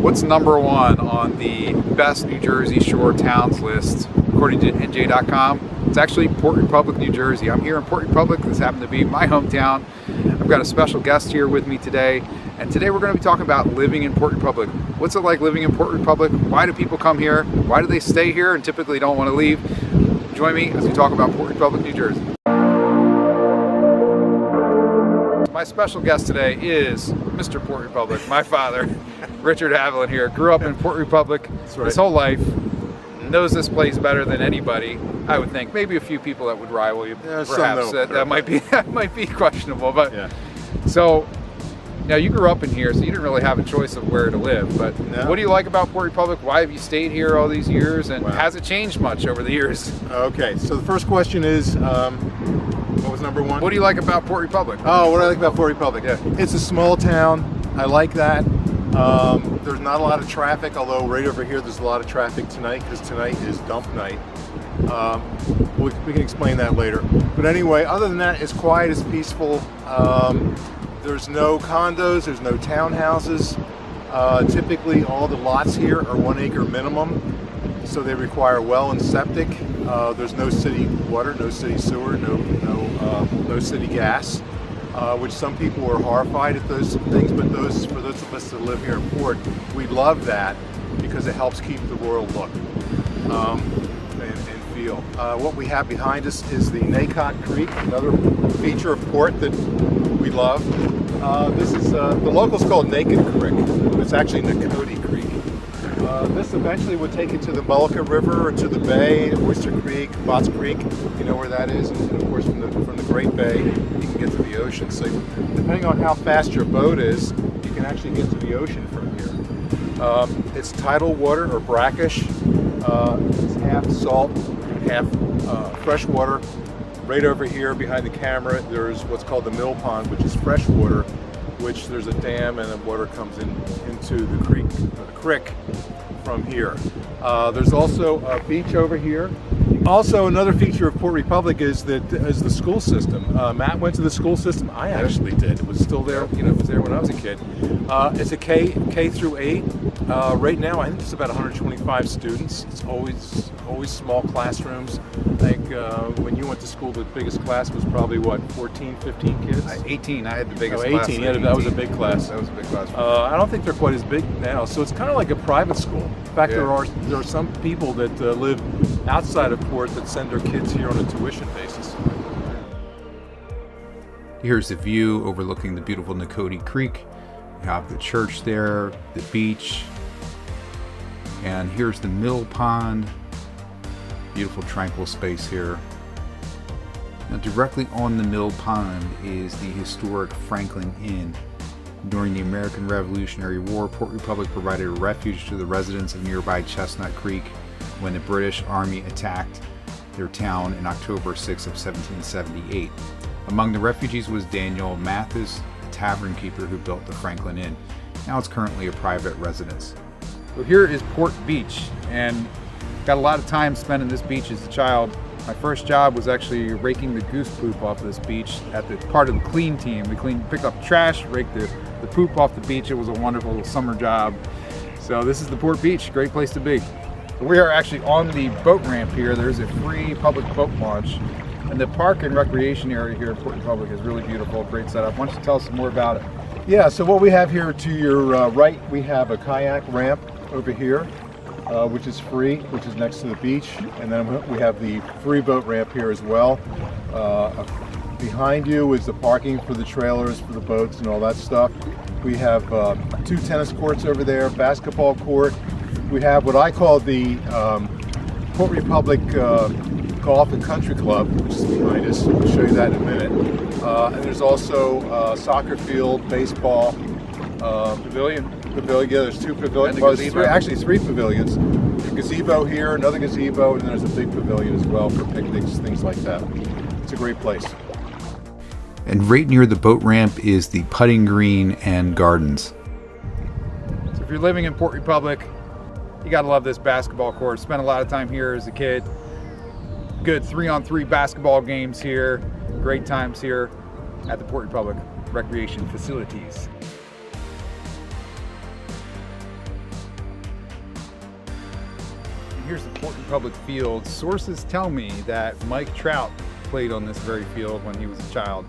What's number one on the best New Jersey shore towns list according to NJ.com? It's actually Port Republic, New Jersey. I'm here in Port Republic. This happened to be my hometown. I've got a special guest here with me today, and today we're going to be talking about living in Port Republic. What's it like living in Port Republic? Why do people come here? Why do they stay here and typically don't want to leave? Join me as we talk about Port Republic, New Jersey. My special guest today is Mr. Port Republic, my father, Richard Haviland here. Grew up in Port Republic his whole life, knows this place better than anybody, I would think. Maybe a few people that would rival you, perhaps. That might be questionable. But yeah. So now you grew up in here, so you didn't really have a choice of where to live. But what do you like about Port Republic? Why have you stayed here all these years? And has it changed much over the years? Okay, so the first question is, what was number one? What do you like about Port Republic? Oh, what do I like about Port Republic? Yeah. It's a small town. I like that. There's not a lot of traffic, although right over here there's a lot of traffic tonight because tonight is dump night. We can explain that later. But anyway, other than that, it's quiet, it's peaceful. There's no condos, there's no townhouses. Typically all the lots here are 1 acre minimum, so they require well and septic. There's no city water, no city sewer, no city gas, which some people are horrified at those things, but for those of us that live here in Port, we love that because it helps keep the royal look and feel. What we have behind us is the NACOTE Creek, another feature of Port that we love. This is the locals call it Naked Creek, but it's actually NACOTE Creek. This eventually would take you to the Mullica River or to the bay, Oyster Creek, Botts Creek, you know where that is, and of course from the Great Bay you can get to the ocean. So depending on how fast your boat is, you can actually get to the ocean from here. It's tidal water or brackish. It's half salt, half fresh water. Right over here behind the camera there's what's called the mill pond, which is fresh water, which there's a dam and the water comes into the creek from here. There's also a beach over here. Also, another feature of Port Republic is the school system. Matt went to the school system. I actually did. It was still there. It was there when I was a kid. It's a K through 8. Right now, I think it's about 125 students. It's always small classrooms. Like when you went to school, the biggest class was probably what, 14, 15 kids? 18. I had the biggest class. 18. Yeah, that was a big class. That was a big class. I don't think they're quite as big now. So it's kind of like a private school. In fact, there are some people that live outside of Port that send their kids here on a tuition basis. Here's the view overlooking the beautiful NACOTE Creek. You have the church there, the beach, and here's the mill pond. Beautiful tranquil space here. Now directly on the mill pond is the historic Franklin Inn. During the American Revolutionary War, Port Republic provided a refuge to the residents of nearby CHESTNUT Creek when the British Army attacked their town in October 6 of 1778. Among the refugees was Daniel Mathis, a tavern keeper who built the Franklin Inn. Now it's currently a private residence. So here is Port Beach, and got a lot of time spent in this beach as a child. My first job was actually raking the goose poop off of this beach at the part of the clean team. We picked up trash, raked the poop off the beach. It was a wonderful summer job. So this is the Port Beach, great place to be. So we are actually on the boat ramp here. There's a free public boat launch. And the park and recreation area here in Port Republic is really beautiful, great setup. Why don't you tell us some more about it? Yeah, so what we have here to your right, we have a kayak ramp over here, which is free, which is next to the beach. And then we have the free boat ramp here as well. Behind you is the parking for the trailers, for the boats and all that stuff. We have 2 tennis courts over there, basketball court. We have what I call the Port Republic Golf and Country Club, which is behind us. I'll show you that in a minute. And there's also soccer field, baseball, Pavilion. There's 2 pavilions. Well, actually 3 pavilions. A gazebo here, another gazebo, and then there's a big pavilion as well for picnics, things like that. It's a great place. And right near the boat ramp is the putting green and gardens. So if you're living in Port Republic, you gotta love this basketball court. Spent a lot of time here as a kid. Good 3-on-3 basketball games here. Great times here at the Port Republic Recreation Facilities. Here's the Port Republic field. Sources tell me that Mike Trout played on this very field when he was a child.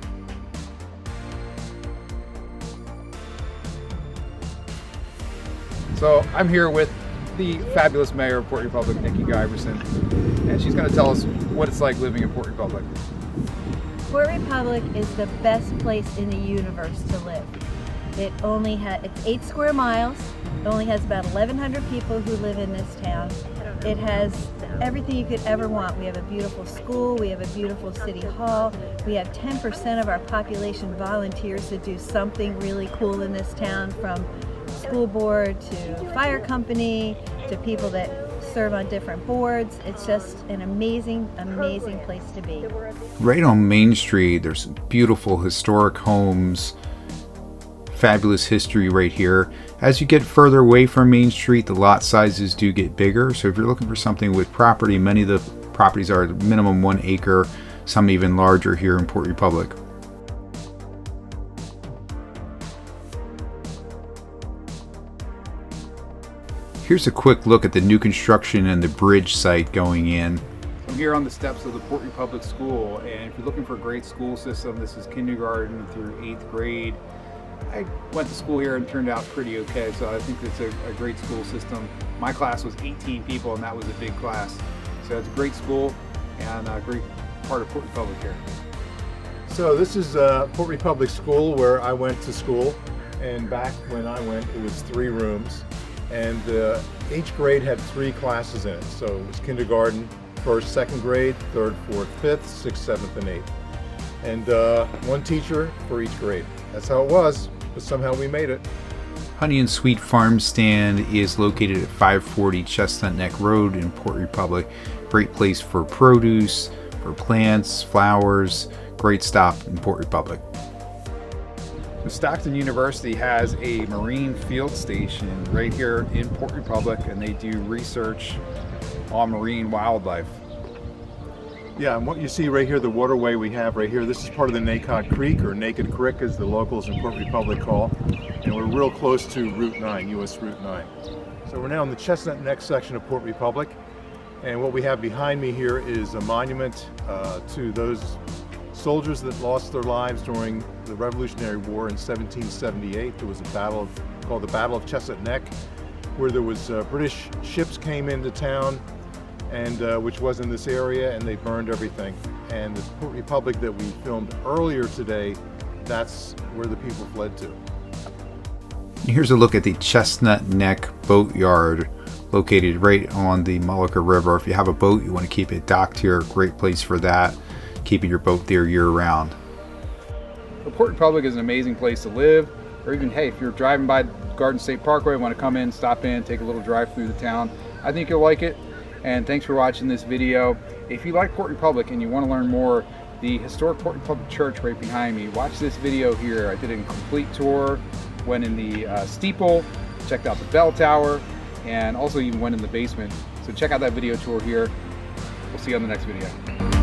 So I'm here with the fabulous mayor of Port Republic, Nikki Giberson, and she's going to tell us what it's like living in Port Republic. Port Republic is the best place in the universe to live. It's 8 square miles. It only has about 1,100 people who live in this town. It has everything you could ever want. We have a beautiful school, we have a beautiful city hall, we have 10% of our population volunteers to do something really cool in this town, from school board to fire company to people that serve on different boards. It's just an amazing, amazing place to be. Right on Main Street, there's beautiful historic homes, fabulous history right here. As you get further away from Main Street, the lot sizes do get bigger. So if you're looking for something with property, many of the properties are minimum 1 acre, some even larger here in Port Republic. Here's a quick look at the new construction and the bridge site going in. I'm here on the steps of the Port Republic School, and if you're looking for a great school system, this is kindergarten through 8th grade. I went to school here and turned out pretty okay, so I think it's a great school system. My class was 18 people, and that was a big class. So it's a great school and a great part of Port Republic here. So this is Port Republic School, where I went to school, and back when I went it was 3 rooms, and each grade had 3 classes in it. So it was kindergarten, 1st, 2nd grade, 3rd, 4th, 5th, 6th, 7th, and 8th. And 1 teacher for each grade. That's how it was, but somehow we made it. Honey and Sweet Farm Stand is located at 540 Chestnut Neck Road in Port Republic. Great place for produce, for plants, flowers. Great stop in Port Republic. Stockton University has a marine field station right here in Port Republic, and they do research on marine wildlife. Yeah, and what you see right here, the waterway we have right here, this is part of the NACOTE Creek, or Naked Creek as the locals in Port Republic call, and we're real close to Route 9, US Route 9. So we're now in the Chestnut Neck section of Port Republic, and what we have behind me here is a monument to those soldiers that lost their lives during the Revolutionary War in 1778. There was a battle called the Battle of Chestnut Neck, where there was British ships came into town, and which was in this area, and they burned everything. And the Port Republic that we filmed earlier today, that's where the people fled to. Here's a look at the Chestnut Neck Boatyard, located right on the Molucca River. If you have a boat, you want to keep it docked here, great place for that, keeping your boat there year-round. Port Republic is an amazing place to live, or even, hey, if you're driving by Garden State Parkway, want to come in, stop in, take a little drive through the town, I think you'll like it. And thanks for watching this video. If you like Port Republic and you want to learn more, the historic Port Republic Church right behind me, watch this video here. I did a complete tour, went in the steeple, checked out the bell tower, and also even went in the basement. So check out that video tour here. We'll see you on the next video.